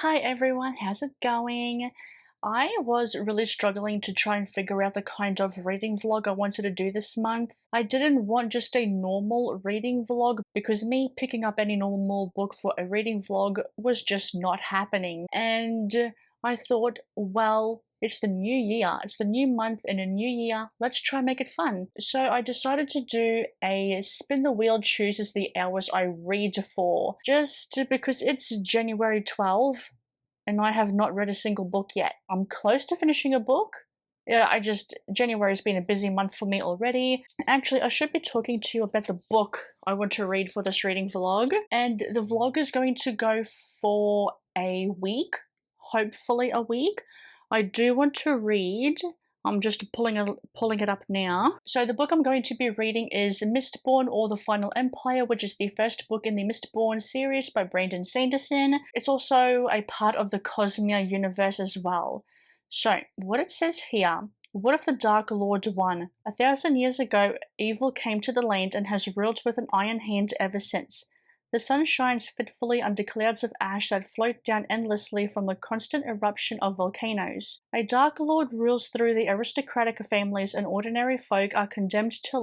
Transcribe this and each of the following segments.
Hi everyone, how's it going? I was really struggling to try and figure out the kind of reading vlog I wanted to do this month. I didn't want just a normal reading vlog because me picking up any normal book for a reading vlog was just not happening. And I thought, well, it's the new year, it's the new month and a new year, let's try and make it fun. So I decided to do a spin the wheel chooses the hours I read for, just because it's January 12th and I have not read a single book yet. I'm close to finishing a book. Yeah, January's been a busy month for me already. Actually, I should be talking to you about the book I want to read for this reading vlog. And the vlog is going to go for a week, hopefully a week. I do want to read. I'm just pulling it up now. So the book I'm going to be reading is Mistborn or The Final Empire, which is the first book in the Mistborn series by Brandon Sanderson. It's also a part of the Cosmere universe as well. So, what it says here: what if the Dark Lord won? 1,000 years ago, evil came to the land and has ruled with an iron hand ever since. The sun shines fitfully under clouds of ash that float down endlessly from the constant eruption of volcanoes. A Dark Lord rules through the aristocratic families, and ordinary folk are condemned to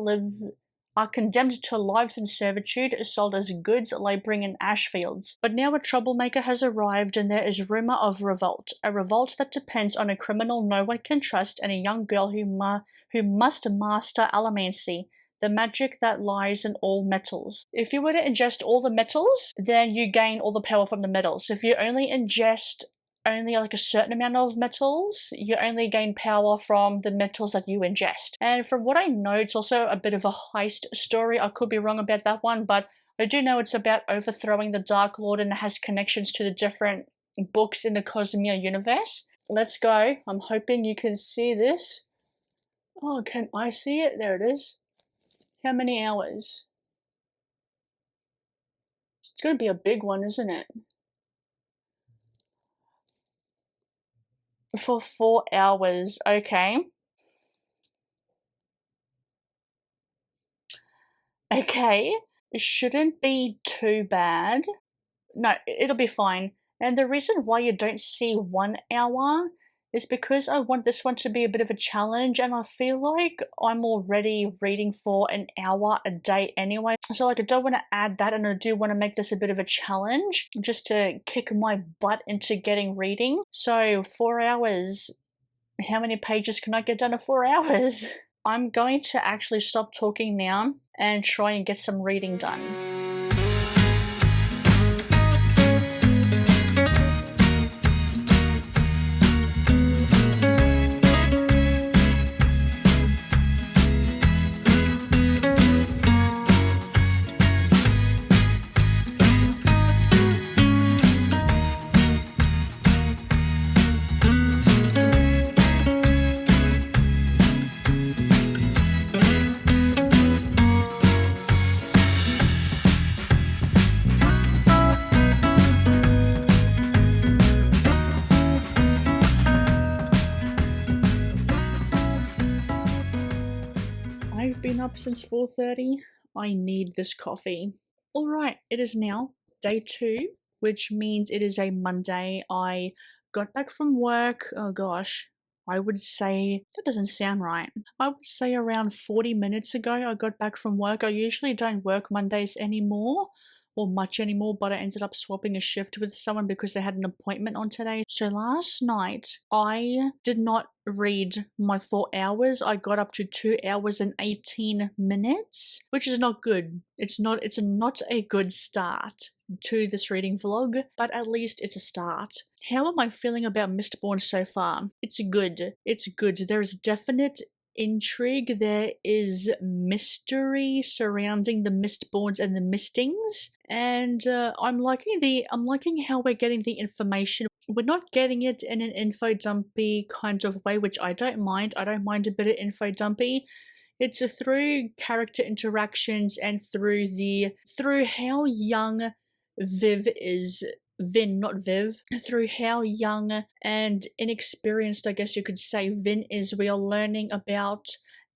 lives in servitude, sold as goods, laboring in ash fields. But now a troublemaker has arrived, and there is rumor of revolt. A revolt that depends on a criminal no one can trust and a young girl who must master allomancy, the magic that lies in all metals. If you were to ingest all the metals, then you gain all the power from the metals. If you only ingest only like a certain amount of metals, you only gain power from the metals that you ingest. And from what I know, it's also a bit of a heist story. I could be wrong about that one, but I do know it's about overthrowing the Dark Lord and it has connections to the different books in the Cosmere universe. Let's go. I'm hoping you can see this. Oh, can I see it? There it is. How many hours? It's going to be a big one, isn't it? For 4 hours, okay. Okay, it shouldn't be too bad. No, it'll be fine. And the reason why you don't see 1 hour is because I want this one to be a bit of a challenge, and I feel like I'm already reading for an hour a day anyway. So like I don't want to add that, and I do want to make this a bit of a challenge just to kick my butt into getting reading. So 4 hours, how many pages can I get done in 4 hours? I'm going to actually stop talking now and try and get some reading done. I've been up since 4:30. I need this coffee. Alright, it is now day 2, which means it is a Monday. I got back from work, oh gosh, I would say, that doesn't sound right. I would say around 40 minutes ago I got back from work. I usually don't work Mondays anymore, or much anymore, but I ended up swapping a shift with someone because they had an appointment on today. So last night, I did not read my 4 hours. I got up to 2 hours and 18 minutes, which is not good. It's not a good start to this reading vlog, but at least it's a start. How am I feeling about Mistborn so far? It's good. It's good. There's definite intrigue, there is mystery surrounding the Mistborns and the Mistings, and I'm liking how we're getting the information. We're not getting it in an info dumpy kind of way, which I don't mind. I don't mind a bit of info dumpy. It's through character interactions and through how young Viv is. Vin, not Viv, through how young and inexperienced, I guess you could say, Vin is. We are learning about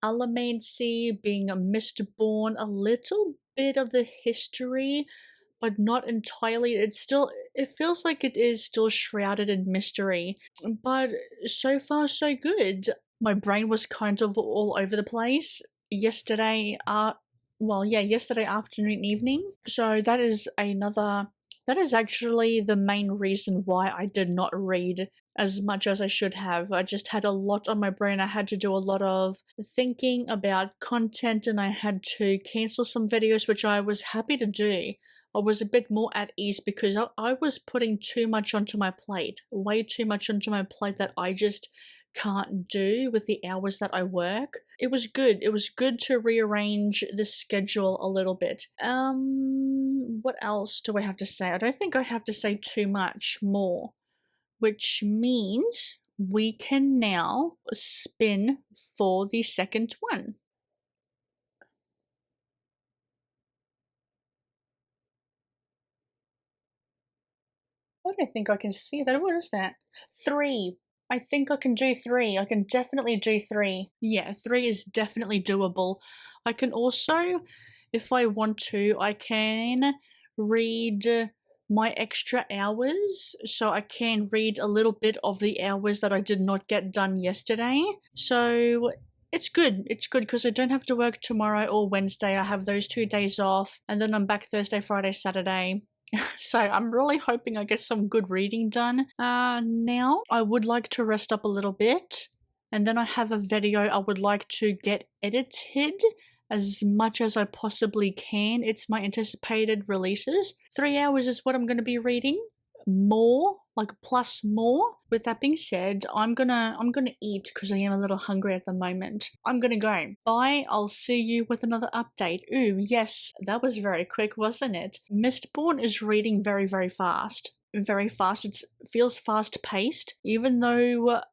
allomancy, being a Mistborn, a little bit of the history but not entirely. It feels like it is still shrouded in mystery, but so far so good. My brain was kind of all over the place yesterday, yesterday afternoon, evening. So that is actually the main reason why I did not read as much as I should have. I just had a lot on my brain. I had to do a lot of thinking about content and I had to cancel some videos, which I was happy to do. I was a bit more at ease because I was putting too much onto my plate, way too much onto my plate that I just can't do with the hours that I work. It was good. It was good to rearrange the schedule a little bit. What else do I have to say? I don't think I have to say too much more, which means we can now spin for the second one. I don't think I can see that. What is that? 3. I think I can do 3. I can definitely do 3. Yeah, 3 is definitely doable. I can also, if I want to, I can read my extra hours. So I can read a little bit of the hours that I did not get done yesterday. So it's good. It's good because I don't have to work tomorrow or Wednesday. I have those 2 days off and then I'm back Thursday, Friday, Saturday. So I'm really hoping I get some good reading done. Now I would like to rest up a little bit and then I have a video I would like to get edited as much as I possibly can. It's my anticipated releases. 3 hours is what I'm going to be reading. More, like plus more. With that being said, I'm gonna eat because I am a little hungry at the moment. I'm gonna go. Bye, I'll see you with another update. Ooh, yes, that was very quick, wasn't it? Mistborn is reading very, very fast. Very fast. It feels fast paced, even though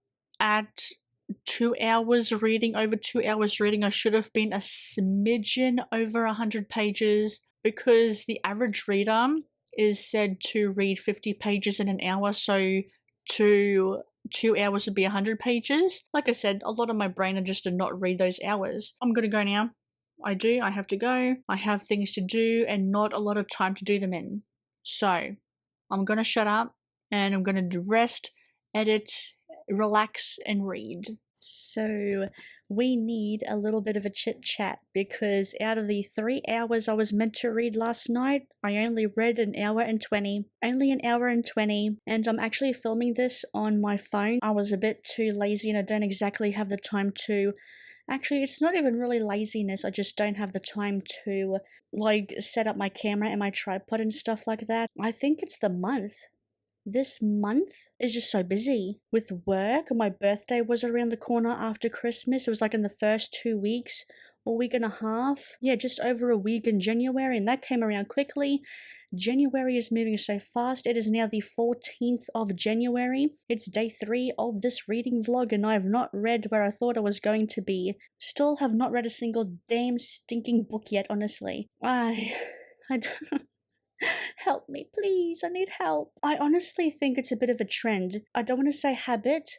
at 2 hours reading, over 2 hours reading, I should have been a smidgen over 100 pages because the average reader is said to read 50 pages in an hour, so 2 hours would be 100 pages. Like I said, a lot of my brain just did not read those hours. I'm gonna go now. I have to go. I have things to do and not a lot of time to do them in. So, I'm gonna shut up and I'm gonna rest, edit, relax, and read. So, we need a little bit of a chit chat because out of the 3 hours I was meant to read last night, I only read an hour and 20. Only an hour and 20. And I'm actually filming this on my phone. I was a bit too lazy and I don't exactly have the time to. Actually, it's not even really laziness. I just don't have the time to, like, set up my camera and my tripod and stuff like that. I think it's the month. This month is just so busy with work. My birthday was around the corner after Christmas. It was like in the first 2 weeks or week and a half. Yeah, just over a week in January, and that came around quickly. January is moving so fast. It is now the 14th of January. It's day 3 of this reading vlog, and I have not read where I thought I was going to be. Still have not read a single damn stinking book yet, honestly. I don't. Help me, please. I need help. I honestly think it's a bit of a trend. I don't want to say habit.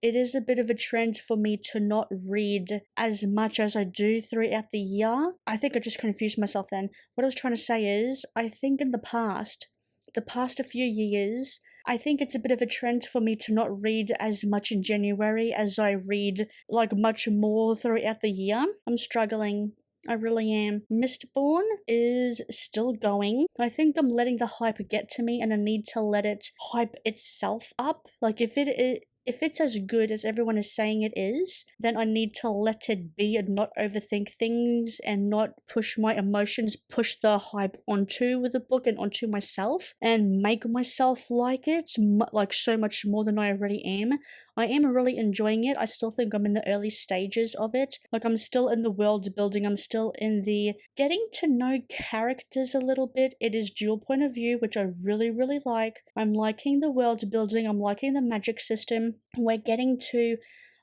It is a bit of a trend for me to not read as much as I do throughout the year. I think I just confused myself then. What I was trying to say is, I think in the past a few years, I think it's a bit of a trend for me to not read as much in January as I read, like, much more throughout the year. I'm struggling. I really am. Mistborn is still going. I think I'm letting the hype get to me and I need to let it hype itself up. Like, if it's as good as everyone is saying it is, then I need to let it be and not overthink things and not push my emotions, push the hype onto the book and onto myself and make myself like it, like so much more than I already am. I am really enjoying it. I still think I'm in the early stages of it. Like, I'm still in the world building. I'm still in the getting to know characters a little bit. It is dual point of view, which I really, really like. I'm liking the world building. I'm liking the magic system. We're getting to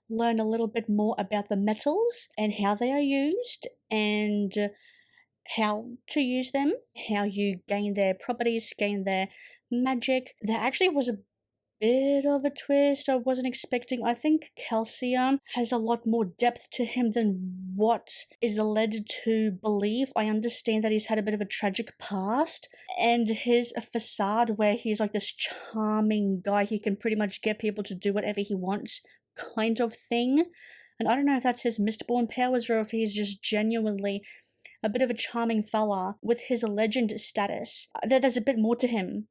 learn a little bit more about the metals and how they are used and how to use them, how you gain their properties, gain their magic. There actually was a bit of a twist I wasn't expecting. I think Calcium has a lot more depth to him than what is led to believe. I understand that he's had a bit of a tragic past, and his facade where he's like this charming guy, he can pretty much get people to do whatever he wants kind of thing. And I don't know if that's his Mistborn powers or if he's just genuinely a bit of a charming fella with his legend status. There's a bit more to him.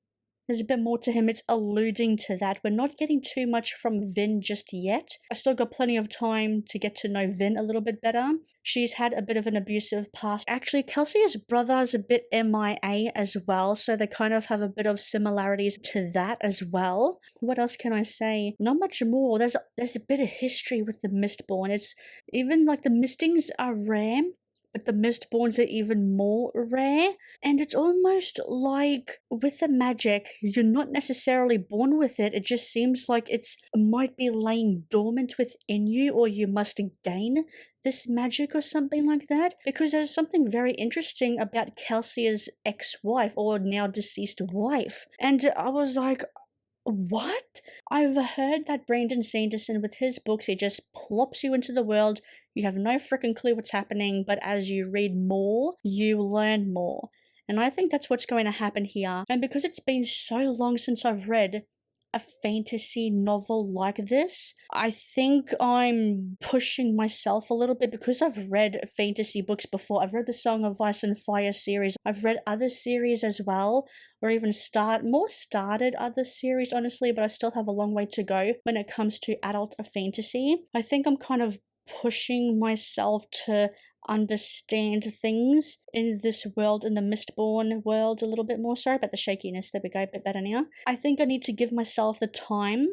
There's a bit more to him. It's alluding to that. We're not getting too much from Vin just yet. I still got plenty of time to get to know Vin a little bit better. She's had a bit of an abusive past. Actually, Kelsey's brother is a bit MIA as well, so they kind of have a bit of similarities to that as well. What else can I say? Not much more. There's a bit of history with the Mistborn. It's even like the Mistings are rare, but the Mistborns are even more rare. And it's almost like with the magic, you're not necessarily born with it. It just seems like it might be laying dormant within you, or you must gain this magic or something like that. Because there's something very interesting about Kelsey's ex-wife, or now deceased wife. And I was like, what? I've heard that Brandon Sanderson, with his books, he just plops you into the world. You have no freaking clue what's happening, but as you read more, you learn more. And I think that's what's going to happen here. And because it's been so long since I've read a fantasy novel like this, I think I'm pushing myself a little bit because I've read fantasy books before. I've read the Song of Ice and Fire series. I've read other series as well, or even started other series, honestly, but I still have a long way to go when it comes to adult fantasy. I think I'm kind of pushing myself to understand things in this world, in the Mistborn world, a little bit more. Sorry about the shakiness. There we go, a bit better now. I think I need to give myself the time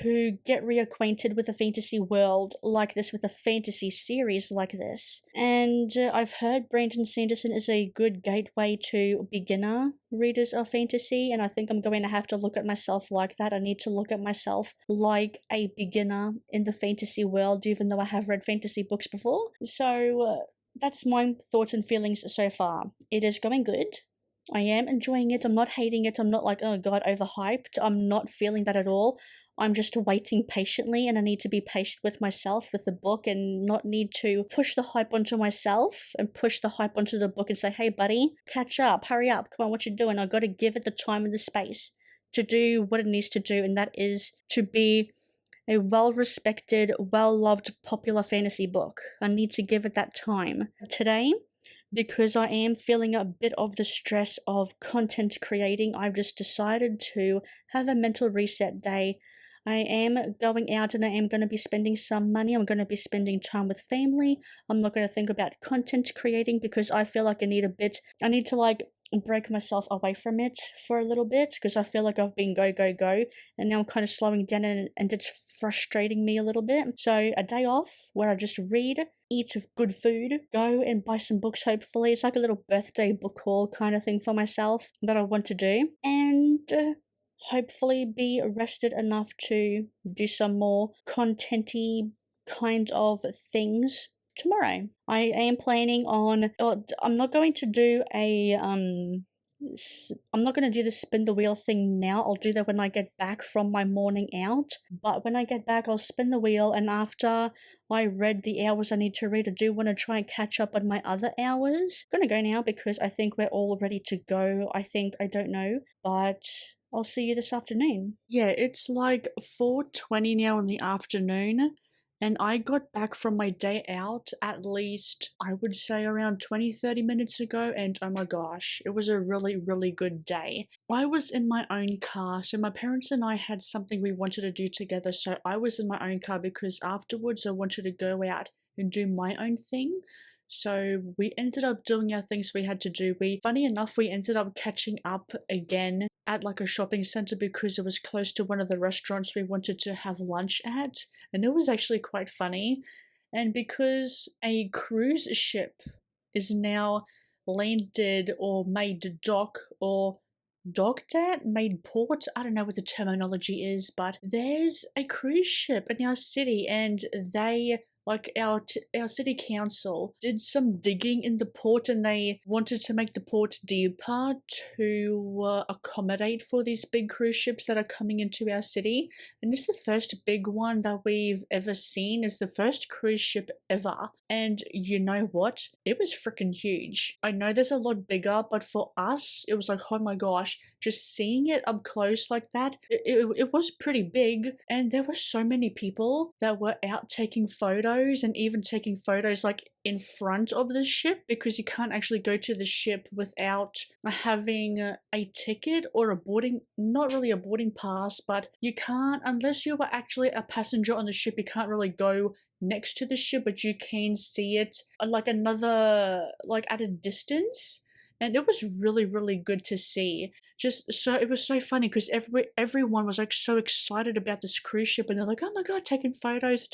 to get reacquainted with a fantasy world like this, with a fantasy series like this. And I've heard Brandon Sanderson is a good gateway to beginner readers of fantasy, and I think I'm going to have to look at myself like that. I need to look at myself like a beginner in the fantasy world, even though I have read fantasy books before. So that's my thoughts and feelings so far. It is going good. I am enjoying it. I'm not hating it. I'm not like, oh god, overhyped. I'm not feeling that at all. I'm just waiting patiently, and I need to be patient with myself, with the book, and not need to push the hype onto myself and push the hype onto the book and say, hey buddy, catch up, hurry up, come on, what you doing? I gotta give it the time and the space to do what it needs to do, and that is to be a well-respected, well-loved, popular fantasy book. I need to give it that time. Today, because I am feeling a bit of the stress of content creating, I've just decided to have a mental reset day. I am going out and I am going to be spending some money. I'm going to be spending time with family. I'm not going to think about content creating because I feel like I need to like break myself away from it for a little bit, because I feel like I've been go, and now I'm kind of slowing down, and it's frustrating me a little bit. So a day off where I just read, eat good food, go and buy some books hopefully. It's like a little birthday book haul kind of thing for myself that I want to do. And hopefully be rested enough to do some more contenty kind of things tomorrow. I am planning on, I'm not going to do the spin the wheel thing now. I'll do that when I get back from my morning out. But when I get back, I'll spin the wheel, and after I read the hours I need to read, I do want to try and catch up on my other hours. I'm gonna go now because I think we're all ready to go. I don't know, but I'll see you this afternoon. Yeah, it's like 4:20 now in the afternoon, and I got back from my day out at least, I would say, around 20-30 minutes ago, and oh my gosh, it was a really, really good day. I was in my own car, so my parents and I had something we wanted to do together, so I was in my own car because afterwards I wanted to go out and do my own thing. So we ended up doing our things we had to do. Funny enough, we ended up catching up again at like a shopping center because it was close to one of the restaurants we wanted to have lunch at. And it was actually quite funny. And because a cruise ship is now landed or made dock or docked at, made port, I don't know what the terminology is, but there's a cruise ship in our city and they Like our city council did some digging in the port, and they wanted to make the port deeper to accommodate for these big cruise ships that are coming into our city. And this is the first big one that we've ever seen. It's the first cruise ship ever. And you know what? It was freaking huge. I know there's a lot bigger, but for us, it was like, oh my gosh, just seeing it up close like that, it was pretty big. And there were so many people that were out taking photos, and even taking photos like in front of the ship, because you can't actually go to the ship without having a ticket or a boarding, not really a boarding pass, but you can't, unless you were actually a passenger on the ship, you can't really go next to the ship, but you can see it like another, like at a distance. And it was really, really good to see. Just so, it was so funny because everyone was like so excited about this cruise ship, and they're like, oh my god, taking photos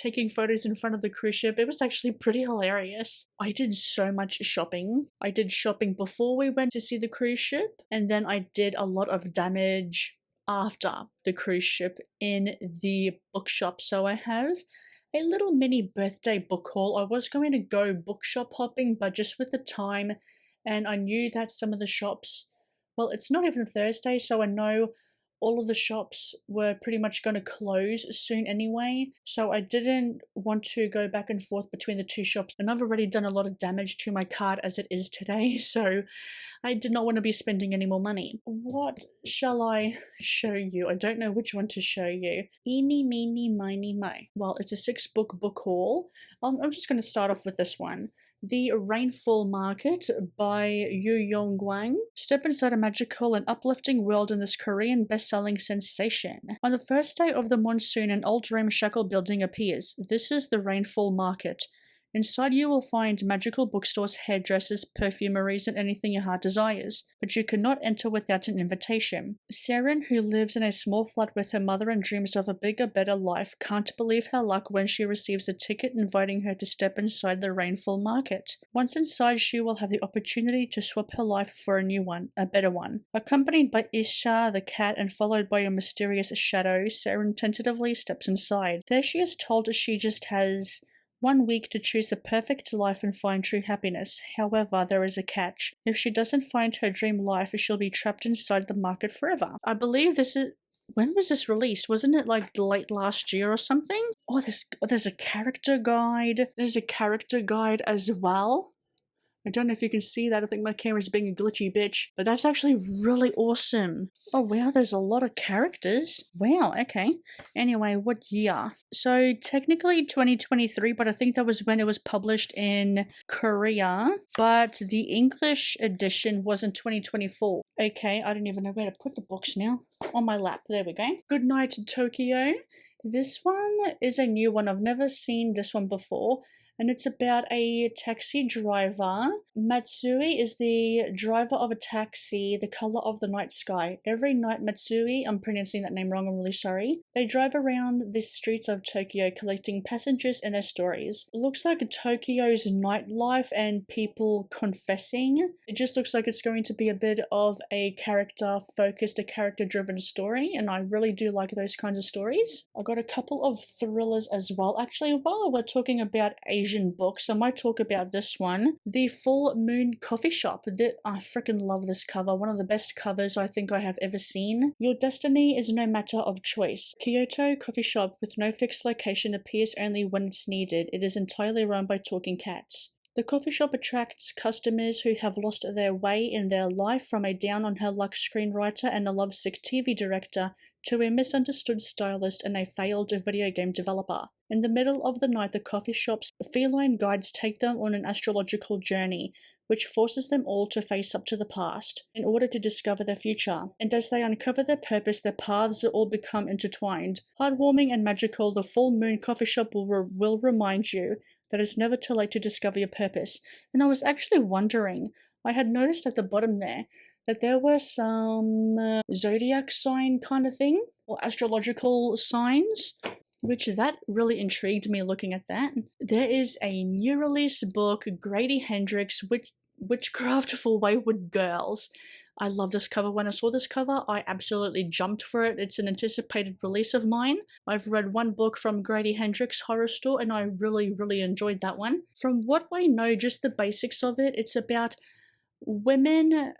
in front of the cruise ship. It was actually pretty hilarious. I did so much shopping. I did shopping before we went to see the cruise ship, and then I did a lot of damage after the cruise ship in the bookshop. So I have a little mini birthday book haul. I was going to go bookshop hopping, but just with the time, and I knew that some of the shops, well, it's not even Thursday, so I know all of the shops were pretty much going to close soon anyway, so I didn't want to go back and forth between the two shops, and I've already done a lot of damage to my card as it is today, so I did not want to be spending any more money. What shall I show you? I don't know which one to show you. Eeny, meeny, miny, mo. Well, it's a 6-book book haul. I'm just going to start off with this one. The Rainfall Market by Yu Yongguang. Step inside a magical and uplifting world in this Korean best-selling sensation. On the first day of the monsoon, an old ramshackle building appears. This is the Rainfall Market. Inside you will find magical bookstores, hairdressers, perfumeries, and anything your heart desires, but you cannot enter without an invitation. Seren, who lives in a small flat with her mother and dreams of a bigger, better life, can't believe her luck when she receives a ticket inviting her to step inside the Rainfall Market. Once inside, she will have the opportunity to swap her life for a new one, a better one. Accompanied by Isha, the cat, and followed by a mysterious shadow, Seren tentatively steps inside. There she is told she just has 1 week to choose the perfect life and find true happiness. However, there is a catch. If she doesn't find her dream life, she'll be trapped inside the market forever. I believe this is... When was this released? Wasn't it like late last year or something? Oh, there's a character guide. There's a character guide as well. I don't know if you can see that. I think my camera's being a glitchy bitch, but that's actually really awesome. Oh wow, there's a lot of characters. Wow, okay. Anyway, what year? So technically 2023, but I think that was when it was published in Korea, but the English edition was in 2024. Okay, I don't even know where to put the books now. On my lap, there we go. Good Night Tokyo. This one is a new one. I've never seen this one before. And it's about a taxi driver. Matsui is the driver of a taxi, the color of the night sky. Every night, Matsui, I'm pronouncing that name wrong, I'm really sorry. They drive around the streets of Tokyo collecting passengers and their stories. It looks like Tokyo's nightlife and people confessing. It just looks like it's going to be a bit of a character-focused, a character-driven story, and I really do like those kinds of stories. I got a couple of thrillers as well. Actually, while we're talking about Asian books, I might talk about this one. The Full Moon Coffee Shop. I freaking love this cover. One of the best covers I think I have ever seen. Your destiny is no matter of choice. Kyoto coffee shop with no fixed location appears only when it's needed. It is entirely run by talking cats. The coffee shop attracts customers who have lost their way in their life, from a down-on-her-luck screenwriter and a lovesick TV director to a misunderstood stylist and a failed video game developer. In the middle of the night, the coffee shop's feline guides take them on an astrological journey, which forces them all to face up to the past in order to discover their future. And as they uncover their purpose, their paths all become intertwined. Heartwarming and magical, the Full Moon Coffee Shop will remind you that it's never too late to discover your purpose. And I was actually wondering, I had noticed at the bottom there that there were some zodiac sign kind of thing, or astrological signs, which that really intrigued me looking at that. There is a new release book, Grady Hendrix, Witchcraft for Wayward Girls. I love this cover. When I saw this cover, I absolutely jumped for it. It's an anticipated release of mine. I've read one book from Grady Hendrix' Horror Store and I really, really enjoyed that one. From what I know, just the basics of it, it's about women,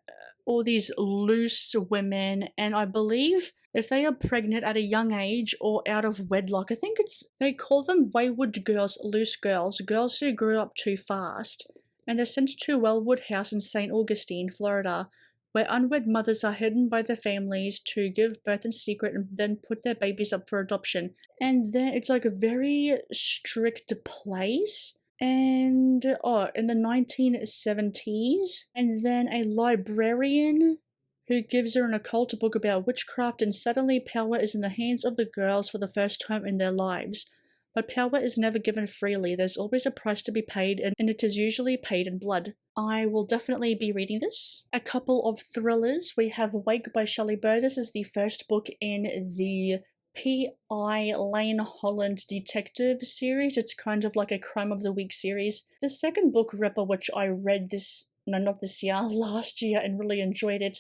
or these loose women, and I believe if they are pregnant at a young age or out of wedlock, I think they call them wayward girls, loose girls, girls who grew up too fast, and they're sent to Wellwood House in St. Augustine, Florida, where unwed mothers are hidden by their families to give birth in secret and then put their babies up for adoption. And then it's like a very strict place. And in the 1970s, and then a librarian who gives her an occult book about witchcraft, and suddenly power is in the hands of the girls for the first time in their lives. But power is never given freely. There's always a price to be paid, and it is usually paid in blood. I will definitely be reading this. A couple of thrillers. We have Wake by Shelley Bird. This is the first book in the P.I. Lane Holland detective series. It's kind of like a crime of the week series. The second book, Ripper, which I read not this year, last year, and really enjoyed it,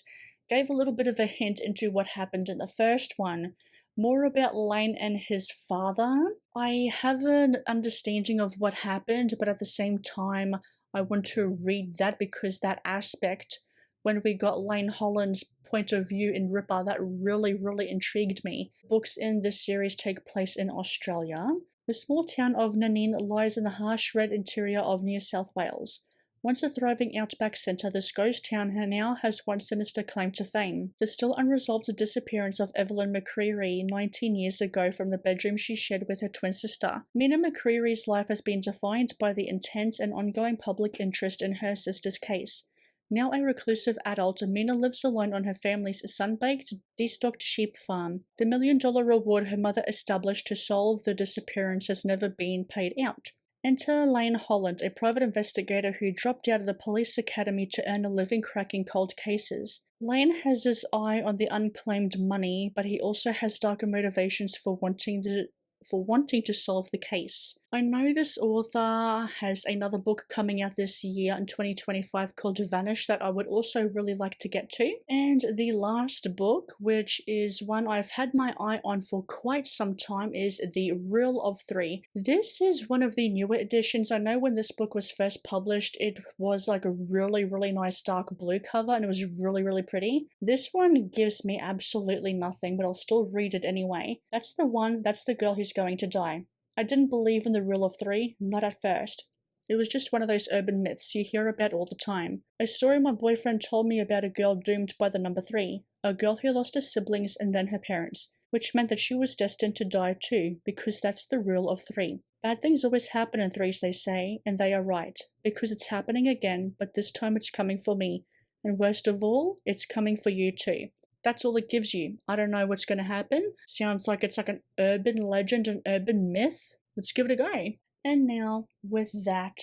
gave a little bit of a hint into what happened in the first one. More about Lane and his father. I have an understanding of what happened, but at the same time, I want to read that because that aspect, when we got Lane Holland's point of view in Ripper, that really, really intrigued me. Books in this series take place in Australia. The small town of Nanine lies in the harsh red interior of New South Wales. Once a thriving outback centre, this ghost town now has one sinister claim to fame: the still unresolved disappearance of Evelyn McCreary 19 years ago from the bedroom she shared with her twin sister. Mina McCreary's life has been defined by the intense and ongoing public interest in her sister's case. Now a reclusive adult, Mina lives alone on her family's sun-baked, destocked sheep farm. The $1 million reward her mother established to solve the disappearance has never been paid out. Enter Lane Holland, a private investigator who dropped out of the police academy to earn a living cracking cold cases. Lane has his eye on the unclaimed money, but he also has darker motivations for wanting to solve the case. I know this author has another book coming out this year in 2025 called Vanish that I would also really like to get to. And the last book, which is one I've had my eye on for quite some time, is The Rule of Three. This is one of the newer editions. I know when this book was first published, it was like a really, really nice dark blue cover and it was really, really pretty. This one gives me absolutely nothing, but I'll still read it anyway. That's the girl who's going to die. I didn't believe in the rule of three, not at first. It was just one of those urban myths you hear about all the time. A story my boyfriend told me about a girl doomed by the number 3, a girl who lost her siblings and then her parents, which meant that she was destined to die too, because that's the rule of 3. Bad things always happen in threes, they say, and they are right, because it's happening again, but this time it's coming for me, and worst of all, it's coming for you too. That's all it gives you. I don't know what's going to happen. Sounds like it's like an urban legend, an urban myth. Let's give it a go. And now, with that,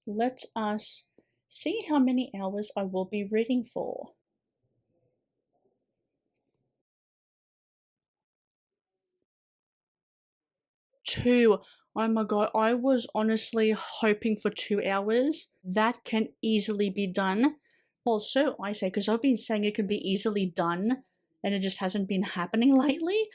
let us see how many hours I will be reading for. 2. Oh my god, I was honestly hoping for 2 hours. That can easily be done. Well, so I say, because I've been saying it can be easily done, and it just hasn't been happening lately.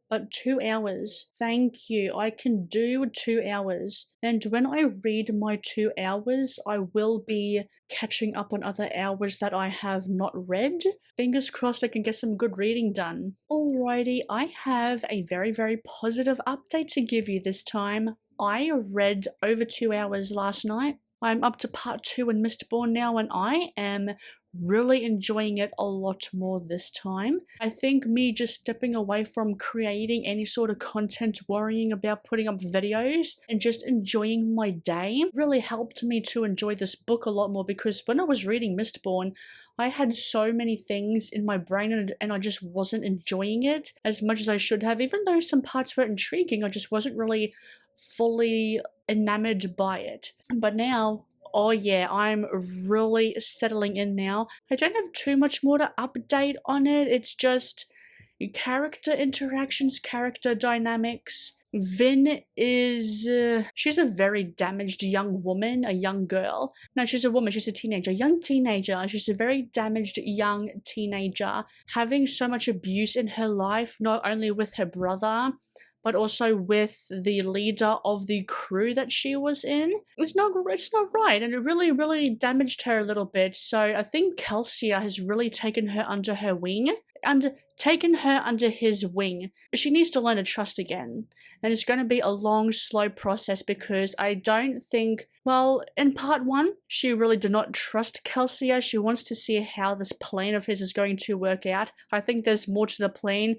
But 2 hours, thank you. I can do 2 hours. And when I read my 2 hours, I will be catching up on other hours that I have not read. Fingers crossed I can get some good reading done. Alrighty, I have a very, very positive update to give you this time. I read over 2 hours last night. I'm up to part 2 in Mistborn now, and I am really enjoying it a lot more this time. I think me just stepping away from creating any sort of content, worrying about putting up videos, and just enjoying my day really helped me to enjoy this book a lot more, because when I was reading Mistborn, I had so many things in my brain and I just wasn't enjoying it as much as I should have. Even though some parts were intriguing, I just wasn't really fully enamored by it. But now, oh yeah, I'm really settling in now. I don't have too much more to update on it. It's just character interactions, character dynamics, Vin is, she's a very damaged young woman, a young girl. No, she's a woman, she's a teenager, young teenager. She's a very damaged young teenager, having so much abuse in her life, not only with her brother, but also with the leader of the crew that she was in. It's not right, and it really damaged her a little bit. So I think Kelsia has really taken her under her wing, and taken her under his wing. She needs to learn to trust again. And it's going to be a long, slow process because I don't think, well, in part one, she really did not trust Kelsia. She wants to see how this plan of his is going to work out. I think there's more to the plan.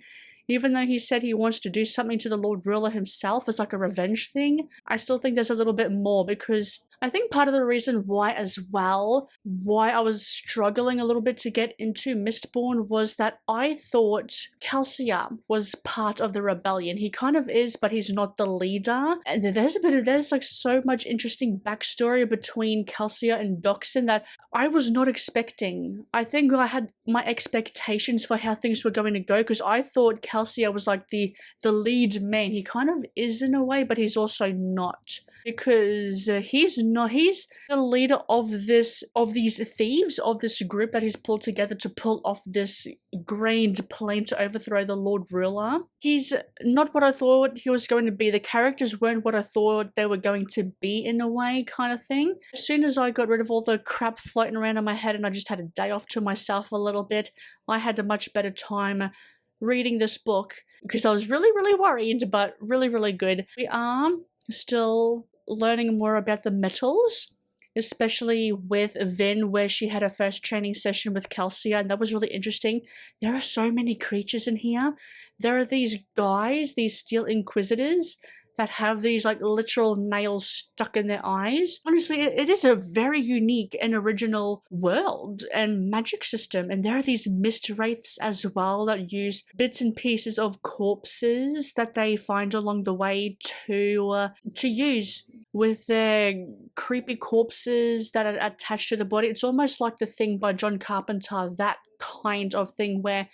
Even though he said he wants to do something to the Lord Ruler himself as like a revenge thing, I still think there's a little bit more, because I think part of the reason why as well, why I was struggling a little bit to get into Mistborn was that I thought Kelsia was part of the rebellion. He kind of is, but he's not the leader. And there's like so much interesting backstory between Kelsia and Doxin that I was not expecting. I think I had my expectations for how things were going to go, because I thought Kelsia was like the lead man. He kind of is in a way, but he's also not. Because he's the leader of these thieves, of this group that he's pulled together to pull off this grand plan to overthrow the Lord Ruler. He's not what I thought he was going to be. The characters weren't what I thought they were going to be, in a way, kind of thing. As soon as I got rid of all the crap floating around in my head and I just had a day off to myself a little bit, I had a much better time reading this book, because I was really worried, but really good. We are still learning more about the metals, especially with Vin, where she had her first training session with Kelsia, and that was really interesting. There are so many creatures in here. There are these guys, these Steel Inquisitors, that have these like literal nails stuck in their eyes. Honestly, it is a very unique and original world and magic system. And there are these mist wraiths as well that use bits and pieces of corpses that they find along the way to use with their creepy corpses that are attached to the body. It's almost like The Thing by John Carpenter, that kind of thing where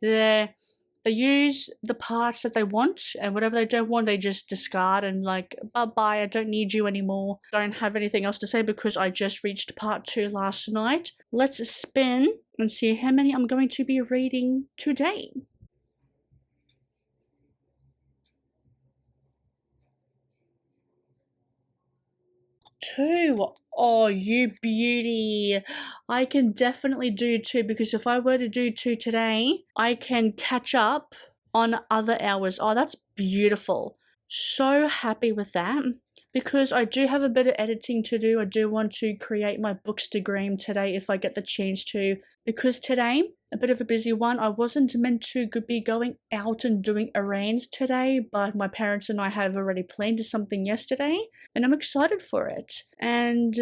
they use the parts that they want, and whatever they don't want, they just discard and like, bye-bye, I don't need you anymore. Don't have anything else to say because I just reached part 2 last night. Let's spin and see how many I'm going to be reading today. 2. Oh, you beauty. I can definitely do 2, because if I were to do 2 today, I can catch up on other hours. Oh, that's beautiful. So happy with that, because I do have a bit of editing to do. I do want to create my bookstagram today if I get the chance to, because today, a bit of a busy one. I wasn't meant to be going out and doing errands today, but my parents and I have already planned something yesterday, and I'm excited for it. And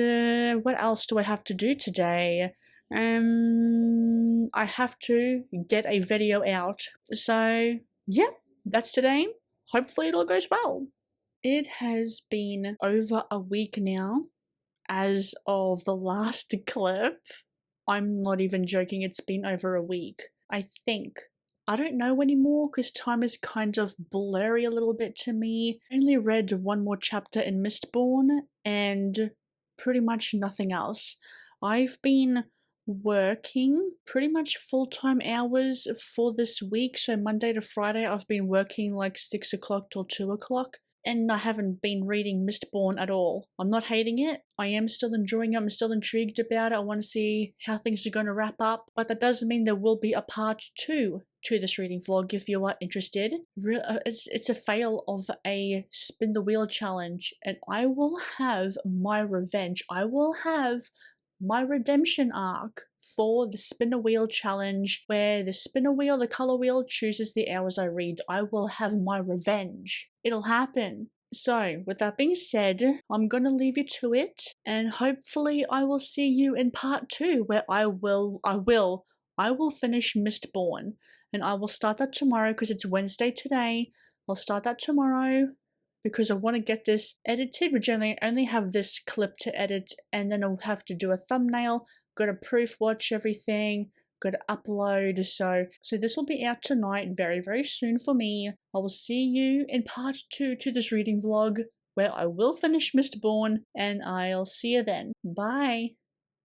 what else do I have to do today? I have to get a video out. So yeah, that's today. Hopefully it all goes well. It has been over a week now as of the last clip. I'm not even joking, it's been over a week. I think. I don't know anymore because time is kind of blurry a little bit to me. I only read one more chapter in Mistborn and pretty much nothing else. I've been working pretty much full-time hours for this week, so Monday to Friday I've been working like 6 o'clock till 2 o'clock. And I haven't been reading Mistborn at all. I'm not hating it. I am still enjoying it. I'm still intrigued about it. I want to see how things are going to wrap up. But that doesn't mean there will be a part 2 to this reading vlog if you are interested. It's a fail of a spin the wheel challenge. And I will have my revenge. I will have my redemption arc for the spin a wheel challenge, where the spin a wheel, the color wheel, chooses the hours I read. I will have my revenge. It'll happen. So, with that being said, I'm gonna leave you to it, and hopefully I will see you in part 2, where I will finish Mistborn, and I will start that tomorrow because it's Wednesday today. I'll start that tomorrow because I want to get this edited, which I only have this clip to edit, and then I'll have to do a thumbnail, gotta proof watch everything, gotta upload. So this will be out tonight, very, very soon for me. I will see you in part 2 to this reading vlog, where I will finish Mistborn, and I'll see you then. Bye!